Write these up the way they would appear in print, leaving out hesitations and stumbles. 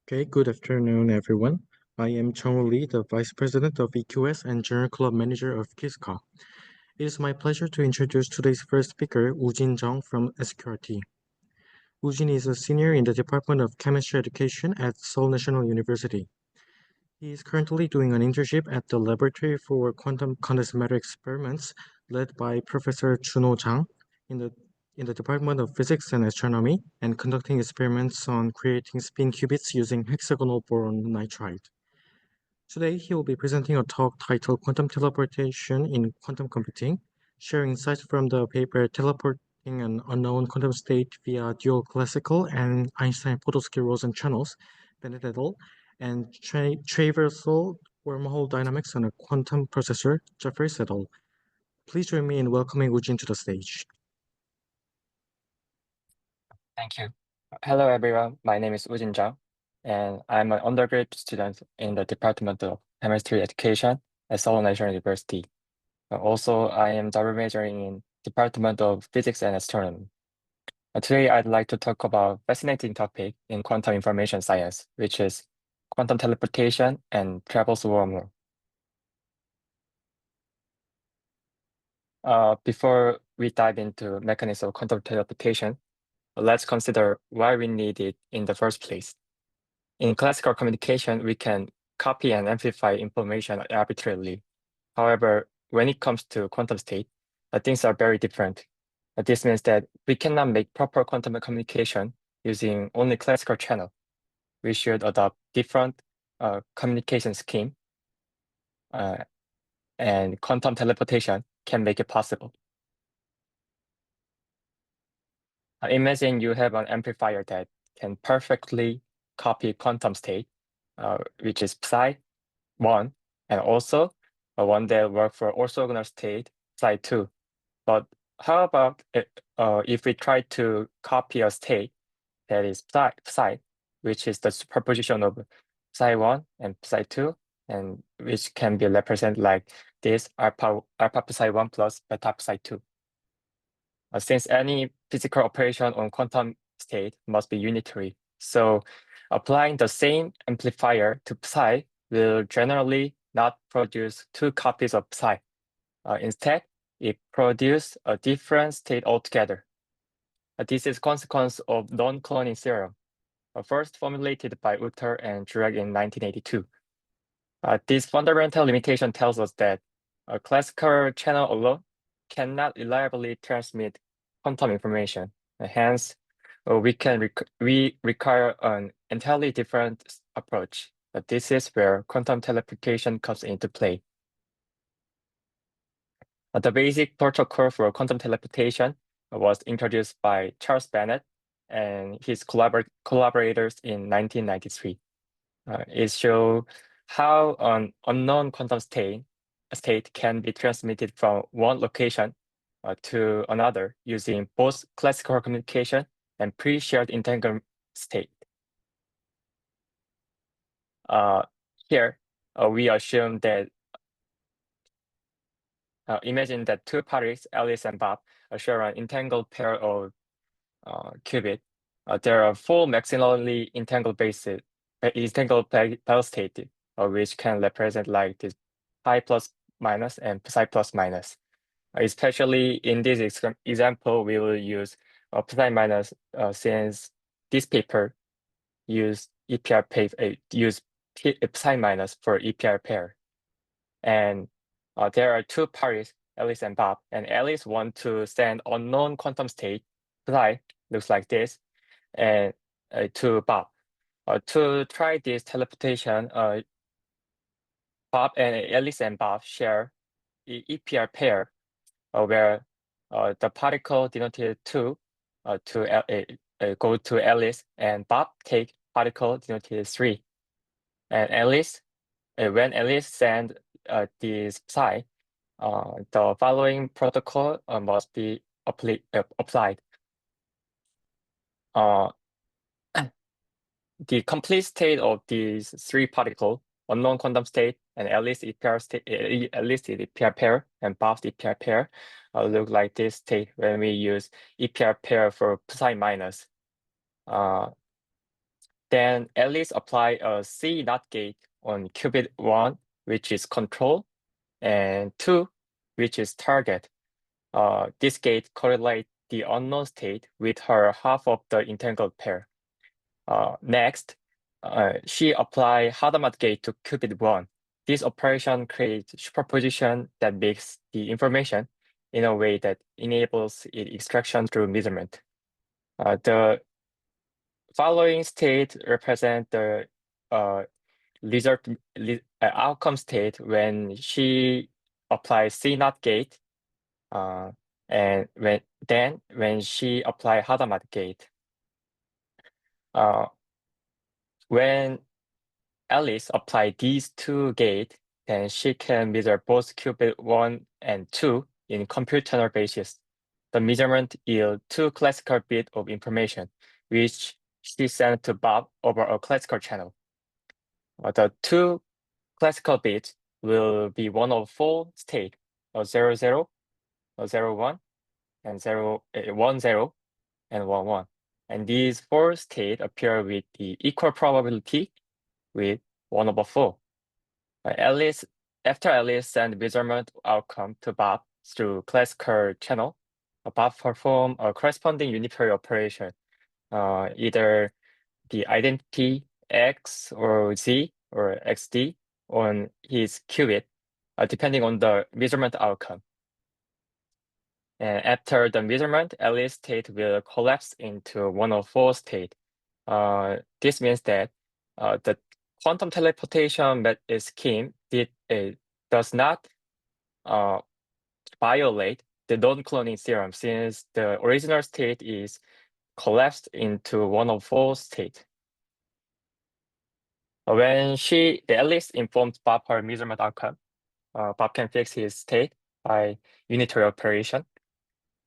Okay, good afternoon, everyone. I am Jung Lee, the Vice President of EQS and General Club Manager of QISCA. It is my pleasure to introduce today's first speaker, Woojin Jung from SQRT. Woojin is a senior in the Department of Chemistry Education at Seoul National University. He is currently doing an internship at the Laboratory for Quantum Condensed Matter Experiments led by Professor Junho Jang in the Department of Physics and Astronomy and conducting experiments on creating spin qubits using hexagonal boron nitride. Today, he will be presenting a talk titled Quantum Teleportation in Quantum Computing, sharing insights from the paper Teleporting an Unknown Quantum State via Dual Classical and Einstein Podolsky-Rosen Channels, Bennett et al., and Traversal Wormhole Dynamics on a Quantum Processor, Jeffrey et al. Please join me in welcoming Woojin to the stage. Thank you. Hello, everyone. My name is Woojin Jang, and I'm an undergraduate student in the Department of Chemistry Education at Seoul National University. Also, I am double majoring in Department of Physics and Astronomy. Today, I'd like to talk about a fascinating topic in quantum information science, which is quantum teleportation and traversal wormhole. Before we dive into mechanism of quantum teleportation, let's consider why we need it in the first place. In classical communication, we can copy and amplify information arbitrarily. However, when it comes to quantum state, things are very different. This means that we cannot make proper quantum communication using only classical channel. We should adopt different communication scheme, and quantum teleportation can make it possible. Imagine you have an amplifier that can perfectly copy quantum state, which is psi1, and also one that works for orthogonal state psi2. But how about if we try to copy a state that is psi, which is the superposition of psi1 and psi2, and which can be represented like this alpha psi1 plus beta psi2. Since any physical operation on quantum state must be unitary, so applying the same amplifier to psi will generally not produce two copies of psi. Instead, it produces a different state altogether. This is consequence of non-cloning theorem, first formulated by Utter and Jurek in 1982. This fundamental limitation tells us that a classical channel alone cannot reliably transmit quantum information. Hence, we require an entirely different approach. But this is where quantum teleportation comes into play. The basic protocol for quantum teleportation was introduced by Charles Bennett and his collaborators in 1993. It shows how an unknown quantum state can be transmitted from one location to another using both classical communication and pre-shared entanglement state. Here, we assume that imagine that two parties, Alice and Bob, share an entangled pair of qubit. There are four maximally entangled Bell state, which can represent like this pi plus minus and psi plus minus. Especially in this example, we will use psi minus since this paper use psi minus for EPR pair. And there are two parties, Alice and Bob, and Alice want to send unknown quantum state, psi, looks like this, and to Bob. To try this teleportation, Alice and Bob share EPR pair, where the particle denoted 2 go to Alice, and Bob take particle denoted 3. And Alice, when Alice send this psi, the following protocol must be applied. The complete state of these three particles, unknown quantum state, and Alice EPR pair, and Bob's EPR pair, look like this state when we use EPR pair for psi minus. Then Alice apply a C NOT gate on qubit 1, which is control, and 2, which is target. This gate correlates the unknown state with her half of the entangled pair. Next, she apply Hadamard gate to qubit 1. This operation creates superposition that makes the information in a way that enables its extraction through measurement. The following state represent the outcome state when she applies C NOT gate, and when she apply Hadamard gate. When Alice apply these two gates, then she can measure both qubit 1 and 2 in computational basis. The measurement yield 2 classical bits of information, which she sent to Bob over a classical channel. The 2 classical bits will be one of 4 states, 0, 0, 0, 1, and 1, 0, and 1, 1. And these 4 states appear with the equal probability with 1/4. After Alice sent measurement outcome to Bob through classical channel, Bob performed a corresponding unitary operation, either the identity X or Z or XD on his qubit, depending on the measurement outcome. And after the measurement, Alice state will collapse into 1/4 state. This means that the quantum teleportation scheme does not violate the non-cloning theorem, since the original state is collapsed into 1/4 state. When Alice informs Bob her measurement outcome, Bob can fix his state by unitary operation.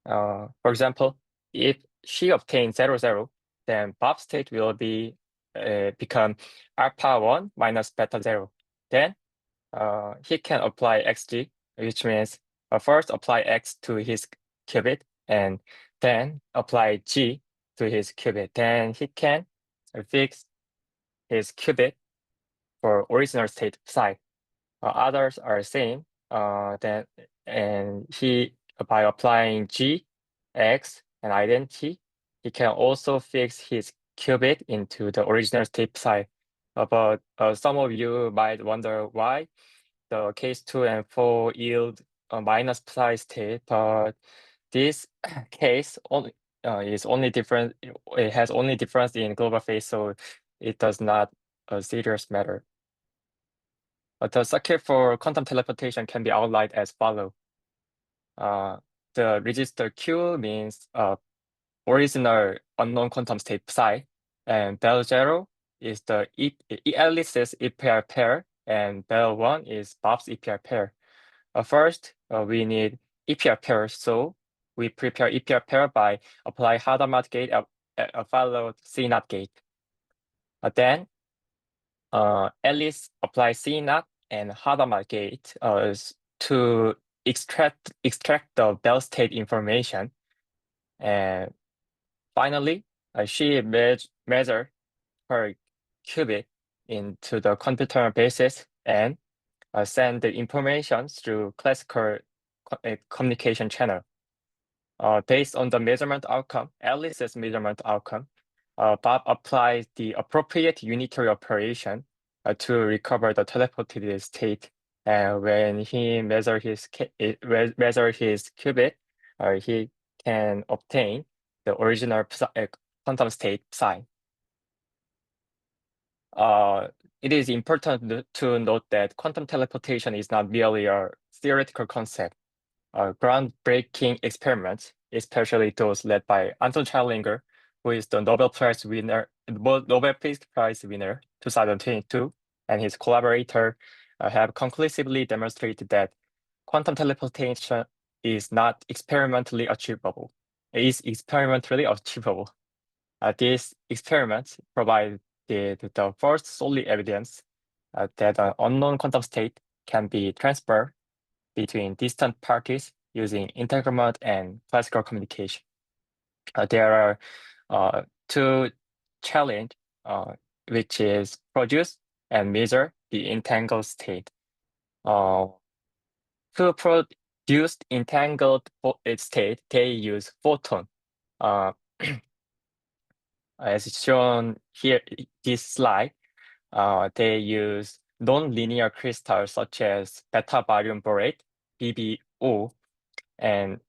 For example, if she obtains 0, 0, then Bob's state will become alpha 1 minus beta 0. Then he can apply xg, which means first apply x to his qubit and then apply g to his qubit. Then he can fix his qubit for original state psi. Others are same. And he, by applying g, x, and identity, he can also fix his qubit into the original state psi. But some of you might wonder why the case 2 and 4 yield a minus psi state, but this case is only different. It has only difference in global phase, so it does not a serious matter. The circuit for quantum teleportation can be outlined as follows. The register Q means original unknown quantum state psi, and bell 0 is the Alice's EPR pair, and bell 1 is Bob's EPR pair. First, we need EPR pair, so we prepare EPR pair by apply Hadamard gate followed C0 gate. Then Alice applies C0 and Hadamard gate to extract the bell state information. And finally, she measure her qubit into the computer basis and send the information through classical communication channel. Based on the measurement outcome, Alice's measurement outcome, Bob applies the appropriate unitary operation to recover the teleported state. And when he measures his qubit, he can obtain the original quantum state psi. It is important to note that quantum teleportation is not merely a theoretical concept. Groundbreaking experiments, especially those led by Anton Cheilinger, who is the Nobel Prize winner 2022, and his collaborator, have conclusively demonstrated that quantum teleportation is not experimentally achievable. It is experimentally achievable. These experiments provide the first solid evidence that an unknown quantum state can be transferred between distant parties using entanglement and classical communication. There are two challenges which is produce and measure the entangled state. To produce entangled state, they use photon. As shown here, this slide, they use non-linear crystals such as beta barium borate, BBO, and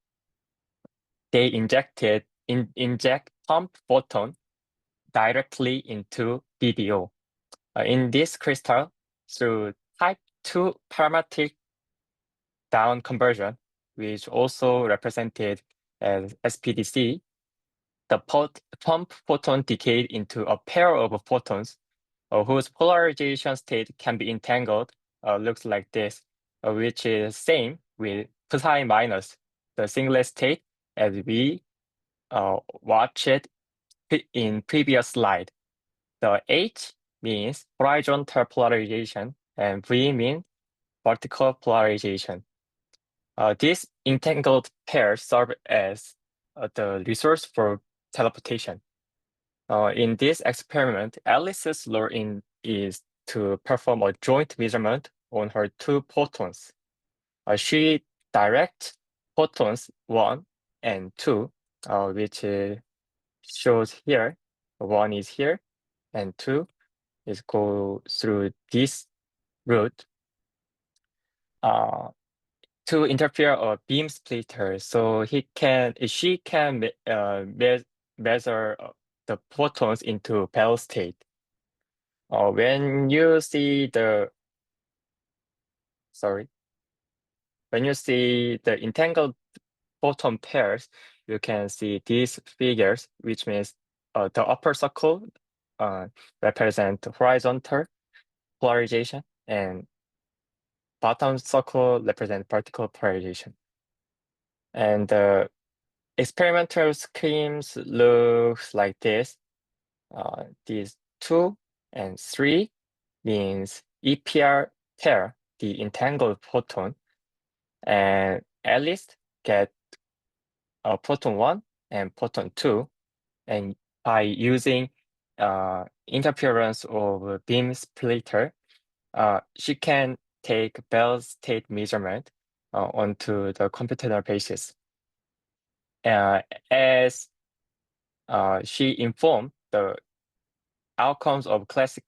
they inject pump photon directly into BBO. In this crystal, through type 2 parametric down conversion, which also represented as SPDC, the pump photon decayed into a pair of photons whose polarization state can be entangled, looks like this, which is same with psi minus, the singlet state, as we watched in previous slide. The H means horizontal polarization and V means vertical polarization. These entangled pairs serve as the resource for teleportation. In this experiment, Alice's law is to perform a joint measurement on her two photons. She directs photons 1 and 2, which shows here. 1 is here, and 2 is go through this route to interfere a beam splitter, so she can measure the photons into Bell state. When you see the entangled photon pairs, you can see these figures, which means the upper circle represent horizontal polarization and bottom circle represent vertical polarization. And the experimental schemes looks like this. These 2 and 3 means EPR pair the entangled photon, and Alice get photon 1 and photon 2, and by using interference of beam splitter, she can take Bell state measurement onto the computational basis. As she informed the outcomes of classic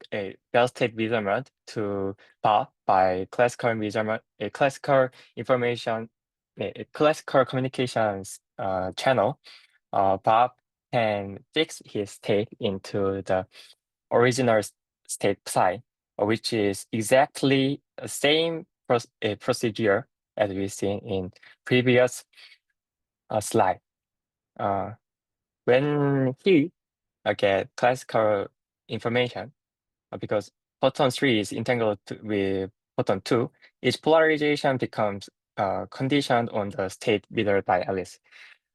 Bell state measurement to Bob by classical measurement, a classical information, a classical communications channel. Bob can fix his state into the original state psi, which is exactly the same procedure as we've seen in previous slide. When he get classical information, because photon 3 is entangled with photon 2, its polarization becomes conditioned on the state measured by Alice.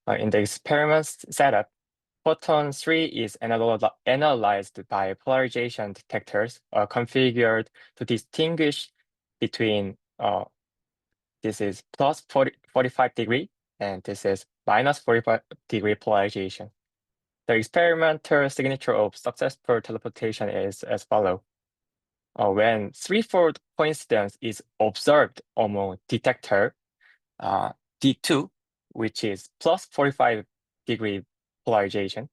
In the experiment setup, photon 3 is analyzed by polarization detectors configured to distinguish between this is plus 45 degree and this is minus 45 degree polarization. The experimental signature of successful teleportation is as follows. When threefold coincidence is observed among detector D2, which is plus 45 degree polarization,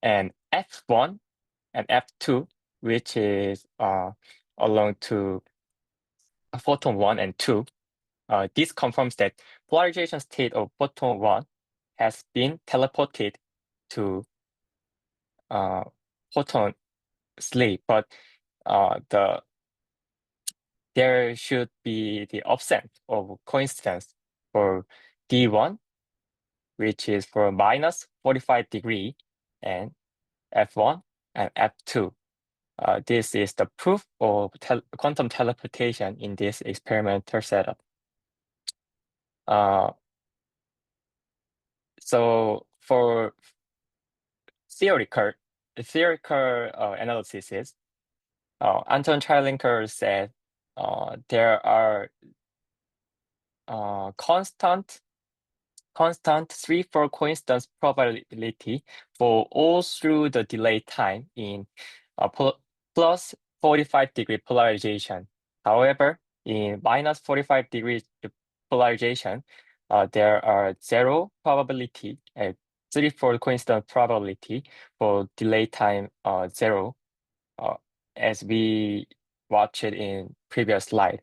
and F1 and F2, which is along to photon 1 and 2, this confirms that polarization state of photon 1 has been teleported to photon 3, but there should be the offset of coincidence for D1, which is for minus 45 degree, and F1 and F2. This is the proof of quantum teleportation in this experimental setup. So for theoretical analysis, Anton Cheilinger said there are constant 3-fold coincidence probability for all through the delay time in plus 45-degree polarization. However, in minus 45-degree polarization, there are zero probability, threefold coincidence probability for delay time zero, as we watched it in previous slide.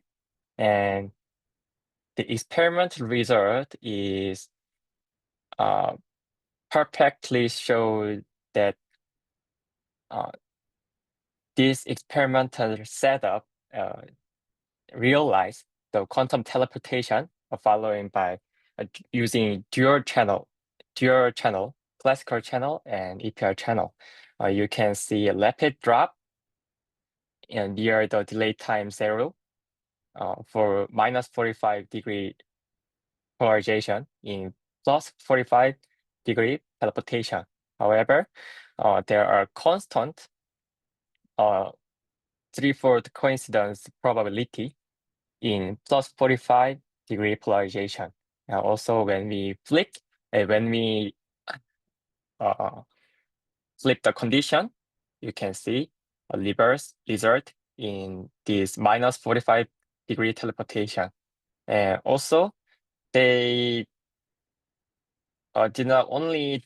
And the experimental result is perfectly showed that this experimental setup realize the quantum teleportation following by using dual channel, classical channel and EPR channel. You can see a rapid drop near the delay time zero for minus 45-degree polarization in plus 45-degree teleportation. However, there are constant threefold coincidence probability in plus 45-degree polarization. Also, when we flip the condition, you can see a reverse result in this minus 45-degree teleportation. And also, they did not only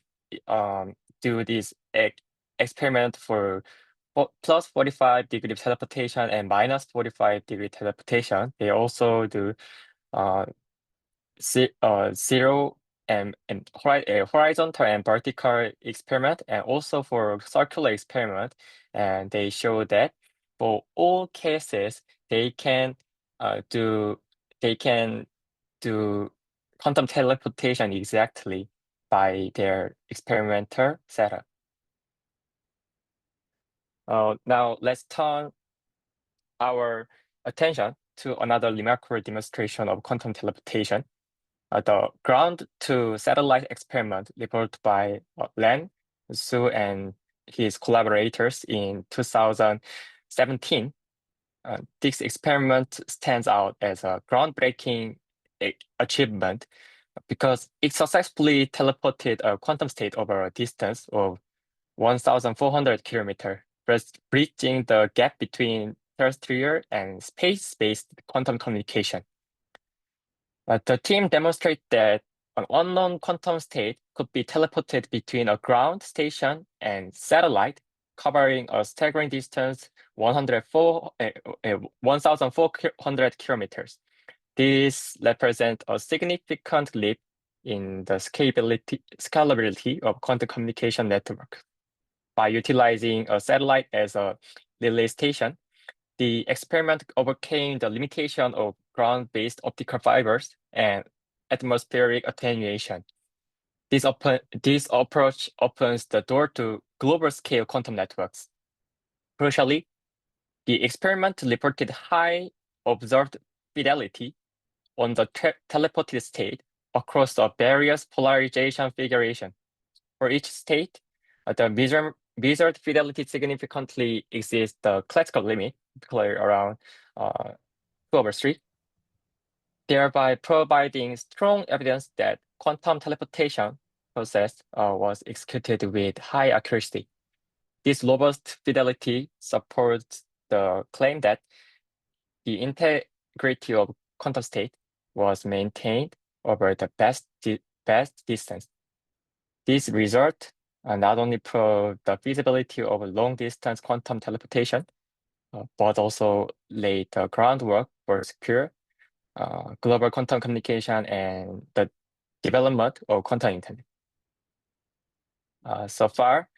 do this experiment for plus 45-degree teleportation and minus 45-degree teleportation. They also do zero and horizontal and vertical experiment, and also for circular experiment. And they show that for all cases, they can do quantum teleportation exactly by their experimental setup. Now let's turn our attention to another remarkable demonstration of quantum teleportation. The ground to satellite experiment reported by Len, Su, and his collaborators in 2017. This experiment stands out as a groundbreaking achievement because it successfully teleported a quantum state over a distance of 1,400 kilometers, bridging the gap between terrestrial and space-based quantum communication. The team demonstrated that an unknown quantum state could be teleported between a ground station and satellite, covering a staggering distance 1,400 kilometers. This represents a significant leap in the scalability of quantum communication network. By utilizing a satellite as a relay station, the experiment overcame the limitation of ground-based optical fibers and atmospheric attenuation. This approach opens the door to global-scale quantum networks. Crucially, the experiment reported high observed fidelity on the teleported state across the various polarization configuration. For each state, the measured fidelity significantly exceeds the classical limit, particularly around 2/3, thereby providing strong evidence that quantum teleportation process was executed with high accuracy. This robust fidelity supports the claim that the integrity of quantum state was maintained over the best distance. This result not only proved the feasibility of long-distance quantum teleportation, but also laid the groundwork for secure global quantum communication and the development of quantum internet. So far,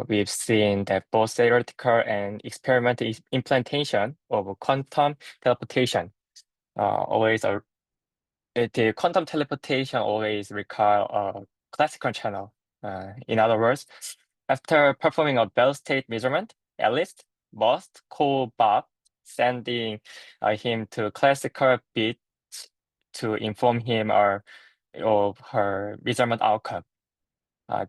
we've seen that both theoretical and experimental implementation of quantum teleportation the quantum teleportation always require a classical channel. In other words, after performing a Bell state measurement, Alice must call Bob, sending him to classical bit to inform him of her measurement outcome.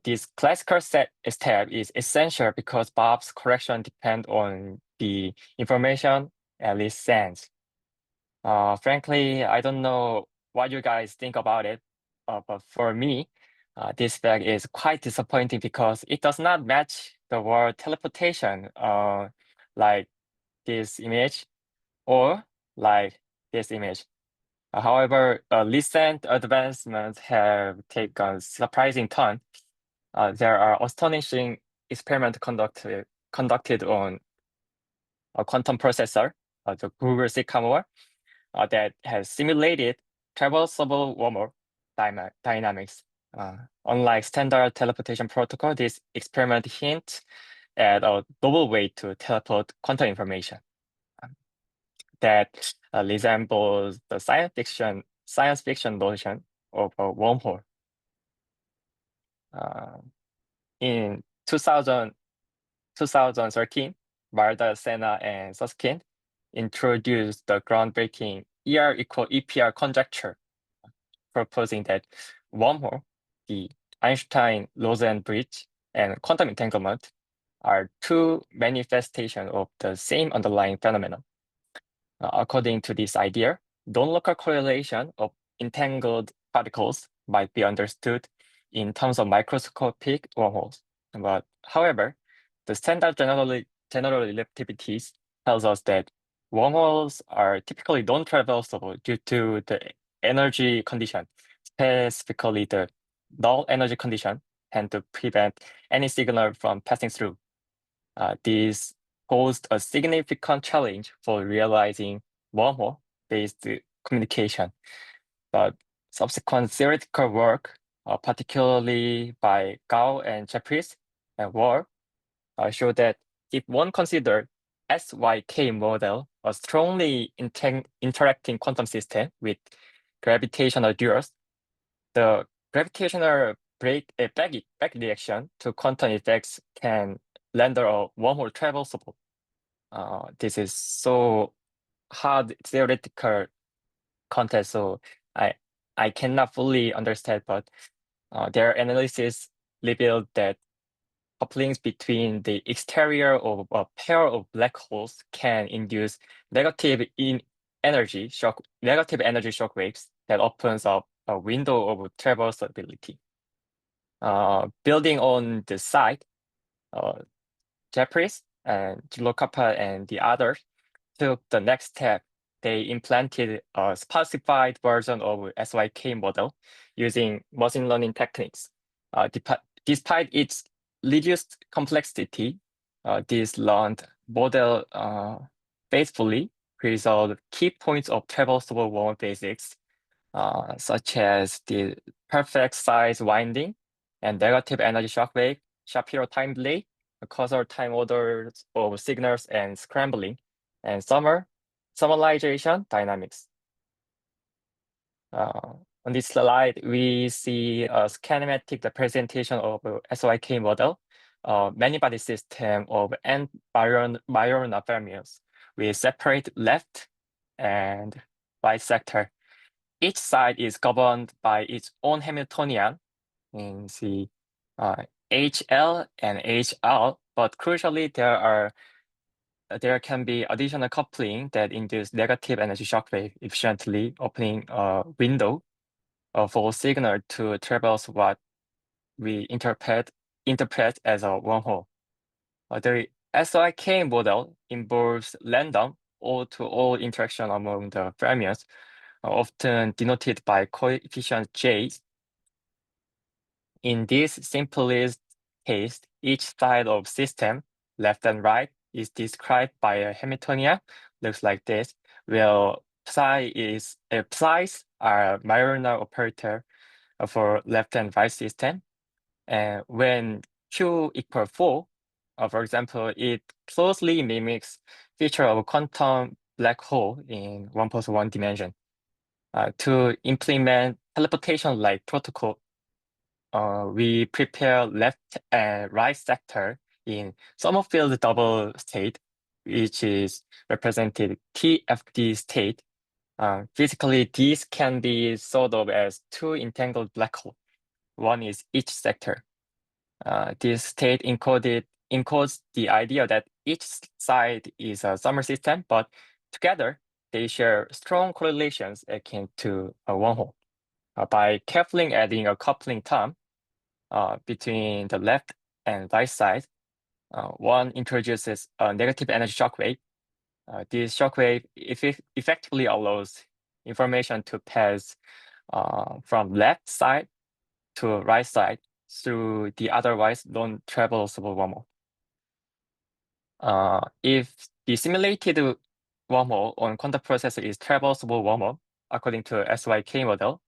This classical step is essential because Bob's correction depends on the information Alice sends. Frankly, I don't know what you guys think about it, but for me, this fact is quite disappointing because it does not match the word teleportation. like this image, or like this image. However, recent advancements have taken surprising turn. There are astonishing experiments conducted on a quantum processor, the Google Sycamore, that has simulated traversable wormhole dynamics. Unlike standard teleportation protocol, this experiment hints at a novel way to teleport quantum information that resembles the science fiction notion of a wormhole. In 2013, Marda, Senna, and Susskind introduced the groundbreaking ER equal EPR conjecture, proposing that wormhole, the Einstein-Rosen bridge, and quantum entanglement are two manifestations of the same underlying phenomenon. According to this idea, non-local correlation of entangled particles might be understood in terms of microscopic wormholes. But however, the standard general relativities tells us that wormholes are typically non-traversable due to the energy condition, specifically the null energy condition, and to prevent any signal from passing through. This posed a significant challenge for realizing wormhole-based communication. But subsequent theoretical work, particularly by Gao and Jeffries and Wall, showed that if one considered SYK model a strongly interacting quantum system with gravitational duals, the gravitational back reaction to quantum effects can render a wormhole traversable. This is so hard theoretical context, so I cannot fully understand, but their analysis revealed that couplings between the exterior of a pair of black holes can induce negative energy shock waves that opens up a window of traversability. Building on the site, Jeffries and Jilokapa and the others took the next step. They implanted a specified version of SYK model using machine learning techniques. Despite its reduced complexity, this learned model faithfully resolved key points of traversable wormhole physics, such as the perfect size winding and negative energy shockwave, Shapiro time delay, causal time orders of signals and scrambling, and summarization dynamics. On this slide, we see a schematic representation of a SYK model, many-body system of n Majorana fermions with separate left and right sector. Each side is governed by its own Hamiltonian in the HL and HR, but crucially, there can be additional coupling that induce negative energy shockwave efficiently, opening a window for signal to traverse what we interpret as a wormhole. The SYK model involves random all-to-all interaction among the fermions, often denoted by coefficient J. In this simplest case, each side of system, left and right, is described by a Hamiltonian, looks like this, where psi's are Majorana operator for left and right system. And when Q equal 4, for example, it closely mimics feature of a quantum black hole in 1+1 dimension. To implement teleportation-like protocol, we prepare left and right sector in Sommerfield double state, which is represented TFD state. Physically, these can be thought of as two entangled black holes. One is each sector. This state encodes the idea that each side is a summer system, but together they share strong correlations akin to a wormhole. By carefully adding a coupling term between the left and right side, One introduces a negative energy shock wave. This shock wave effectively allows information to pass from left side to right side through the otherwise non-traversable wormhole. If the simulated wormhole on quantum processor is traversable wormhole, according to SYK model,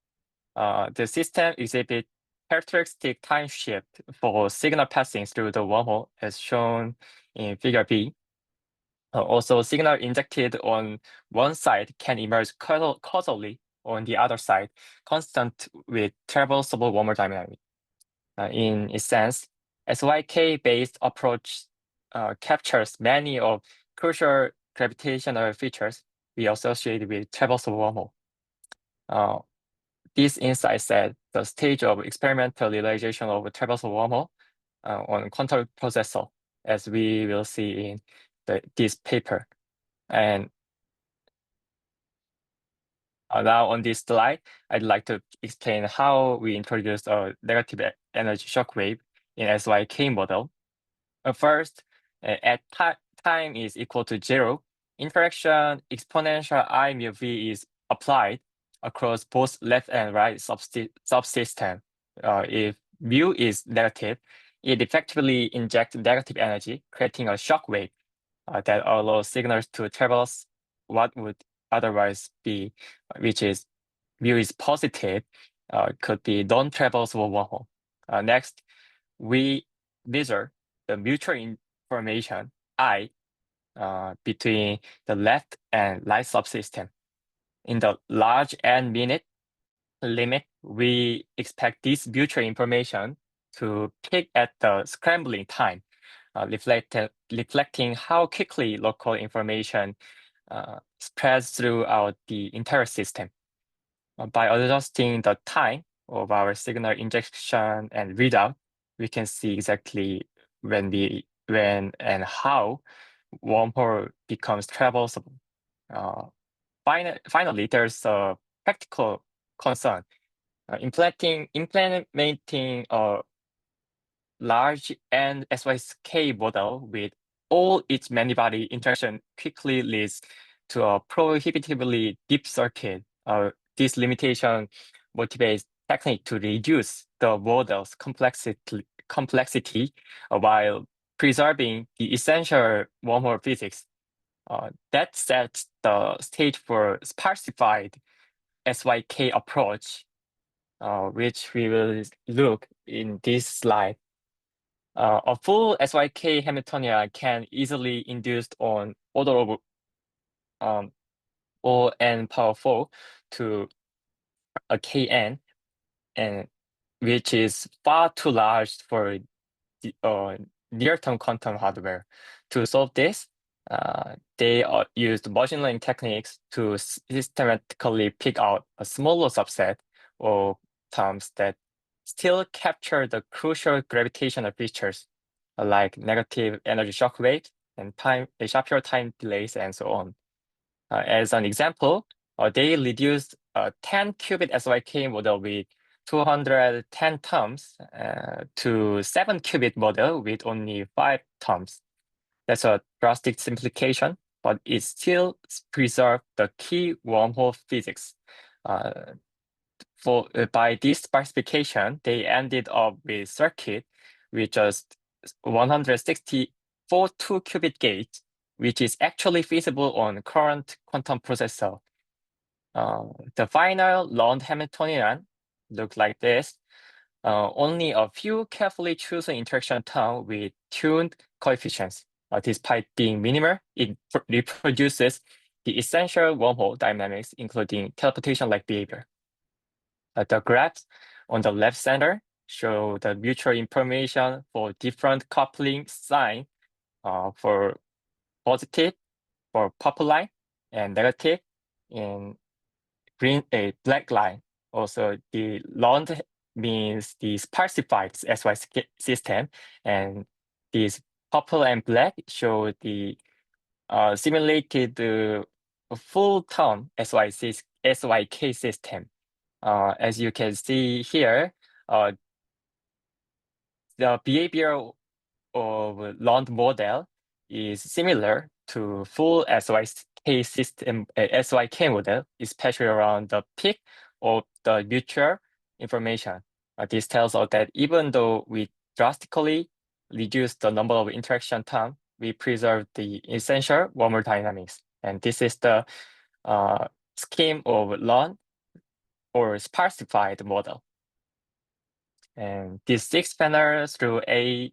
the system exhibits characteristic time shift for signal passing through the wormhole, as shown in figure B. Also, signal injected on one side can emerge causally on the other side, constant with traversable wormhole dynamics. In a sense, SYK-based approach captures many of crucial gravitational features we associate with traversable wormhole. This insight set the stage of experimental realization of traversal wormhole on quantum processor, as we will see in this paper. And now on this slide, I'd like to explain how we introduced a negative energy shock wave in SYK model. First, at time is equal to 0, interaction exponential I mu v is applied across both left and right subsystem. If mu is negative, it effectively injects negative energy, creating a shock wave that allows signals to traverse what would otherwise be, which is mu is positive, could be non-traversable wormhole. Next, we measure the mutual information I between the left and right subsystem. In the large n minute limit, we expect this mutual information to peak at the scrambling time, reflecting how quickly local information spreads throughout the entire system. By adjusting the time of our signal injection and readout, we can see exactly when and how wormhole becomes traversable. Finally, there's a practical concern. Implementing a large and SYK model with all its many-body interaction quickly leads to a prohibitively deep circuit. This limitation motivates technique to reduce the model's complexity while preserving the essential wormhole physics. That sets the stage for sparsified SYK approach, which we will look in this slide. A full SYK Hamiltonian can easily induced on order of O n power 4 to a Kn, and which is far too large for near-term quantum hardware. To solve this, they used machine learning techniques to systematically pick out a smaller subset of terms that still capture the crucial gravitational features, like negative energy shock waves and sharper time delays, and so on. As an example, they reduced a 10-qubit SYK model with 210 terms to 7-qubit model with only 5 terms. That's a drastic simplification, but it still preserves the key wormhole physics. By this specification, they ended up with circuit with just 164 2-qubit gates, which is actually feasible on current quantum processor. The final round Hamiltonian looked like this. Only a few carefully chosen interaction terms with tuned coefficients. Despite being minimal, it reproduces the essential wormhole dynamics, including teleportation-like behavior. The graphs on the left center show the mutual information for different coupling sign for positive for purple line and negative in green a black line. Also, the round means the sparsified SY system, and these purple and black show the simulated full term SYK system. As you can see here, the behavior of learned model is similar to full SYK system, SYK model, especially around the peak of the mutual information. This tells us that even though we drastically reduce the number of interaction time, we preserve the essential wormhole dynamics. And this is the scheme of learned or sparsified model. And these 6 panels through A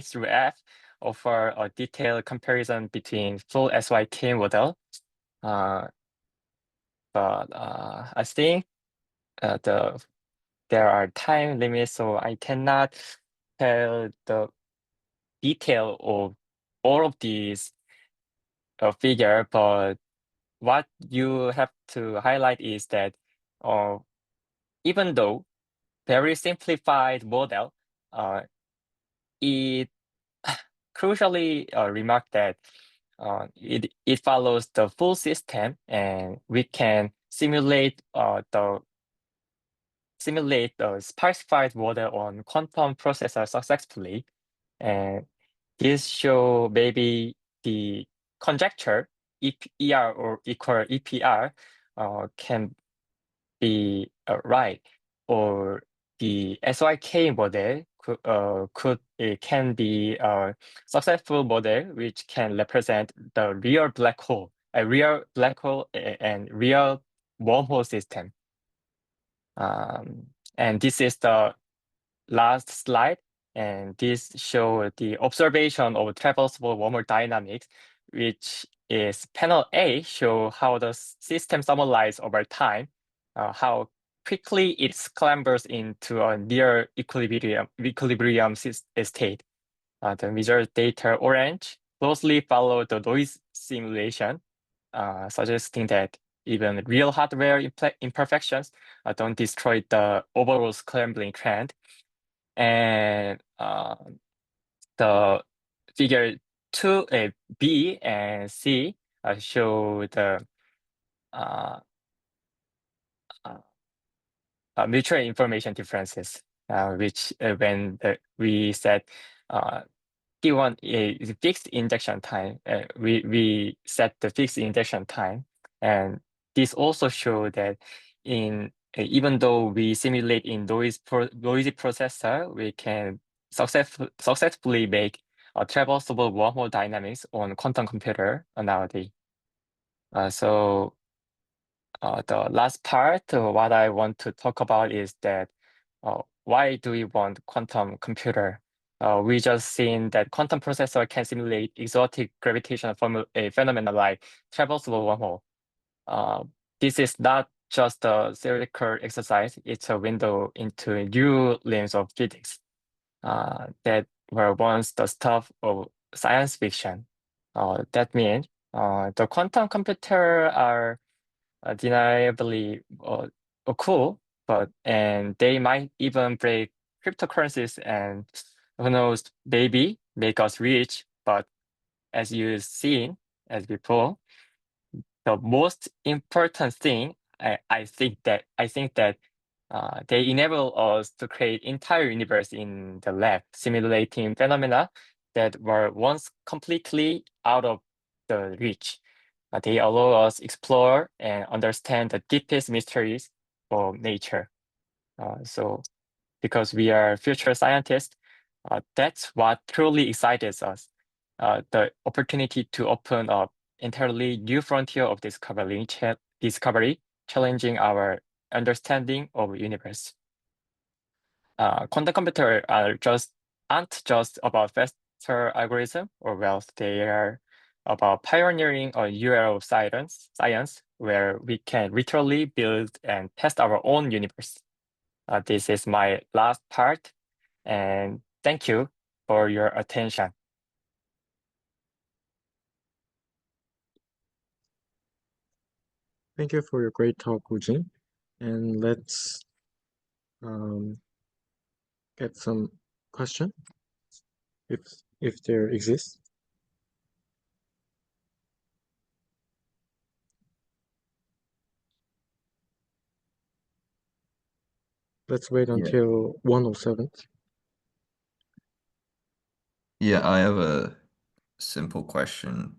through F offer a detailed comparison between full SYK model. But I think there are time limits, so I cannot tell the detail of all of these figure. But what you have to highlight is that even though very simplified model, it crucially remarked that it follows the full system, and we can simulate the sparsified model on quantum processor successfully. And this show maybe the conjecture ER or equal EPR can be right, or the SYK model can be a successful model which can represent the real black hole, a real black hole and real wormhole system. And this is the last slide, and this shows the observation of traversable wormhole dynamics, which is panel A, show how the system stabilizes over time, how quickly it clambers into a near equilibrium state. The result data orange closely follow the noise simulation, suggesting that even real hardware imperfections don't destroy the overall scrambling trend. And the figure 2, B and C show the mutual information differences, which when we set T1 is fixed injection time, we set the fixed injection time. And this also shows that in even though we simulate in noisy processor, we can successfully make a traversable wormhole dynamics on quantum computer nowadays. So the last part, what I want to talk about is that why do we want quantum computer? We just seen that quantum processor can simulate exotic gravitational phenomena like traversable wormhole. This is not just a theoretical exercise, it's a window into new realms of physics that were once the stuff of science fiction. That means the quantum computer are deniably cool, and they might even break cryptocurrencies, and who knows, maybe make us rich. But as you've seen as before, the most important thing, I think that they enable us to create entire universe in the lab, simulating phenomena that were once completely out of the reach. They allow us explore and understand the deepest mysteries of nature. So because we are future scientists, that's what truly excites us. The opportunity to open up entirely new frontier of discovery, challenging our understanding of universe. Quantum computers aren't just about faster algorithm or wealth. They are about pioneering a new era of science where we can literally build and test our own universe. This is my last part, and thank you for your attention. Thank you for your great talk, Woojin. And let's get some question if there exists. Let's wait Yeah. until 107. Yeah, I have a simple question.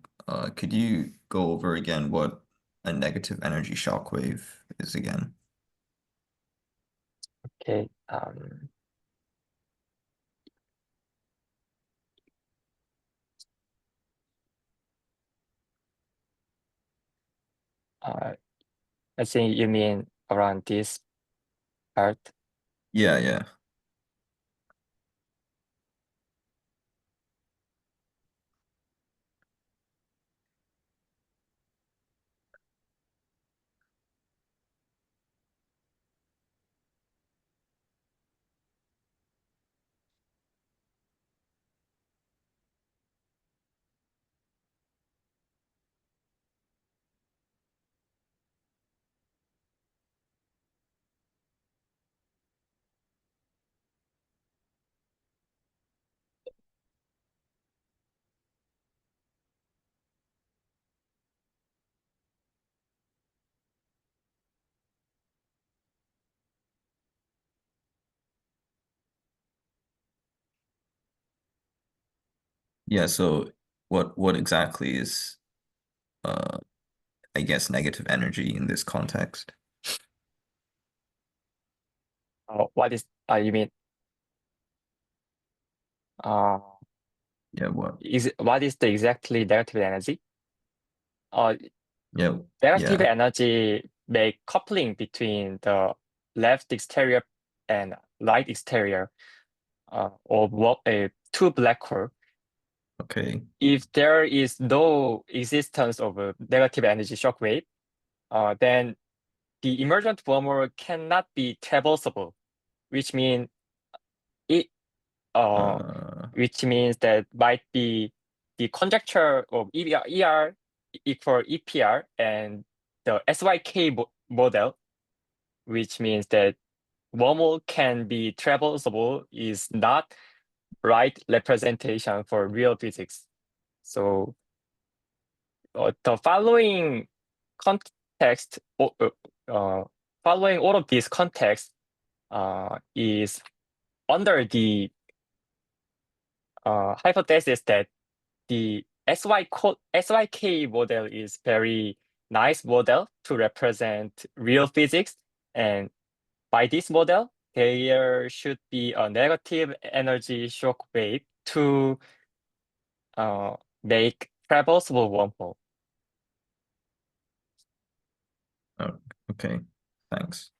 Could you go over again what a negative energy shockwave is again? Okay. Uh, I think you mean around this part. Yeah, yeah. Yeah, so what exactly is uh I guess negative energy in this context? What is you mean uh Yeah, what? what is the exactly negative energy? Uh, Yeah, Negative yeah. energy make coupling between the left exterior and right exterior of a two black hole. Okay. If there is no existence of a negative energy shock wave, then the emergent wormhole cannot be traversable, which means it Uh which means that might be the conjecture of ER equal EPR and the SYK model, which means that wormhole can be traversable is not right representation for real physics. So the following context, following all of these context is under the hypothesis that the SYK model is very nice model to represent real physics. And by this model, there should be a negative energy shock wave to make traversable wormhole. oh, okay. Thanks.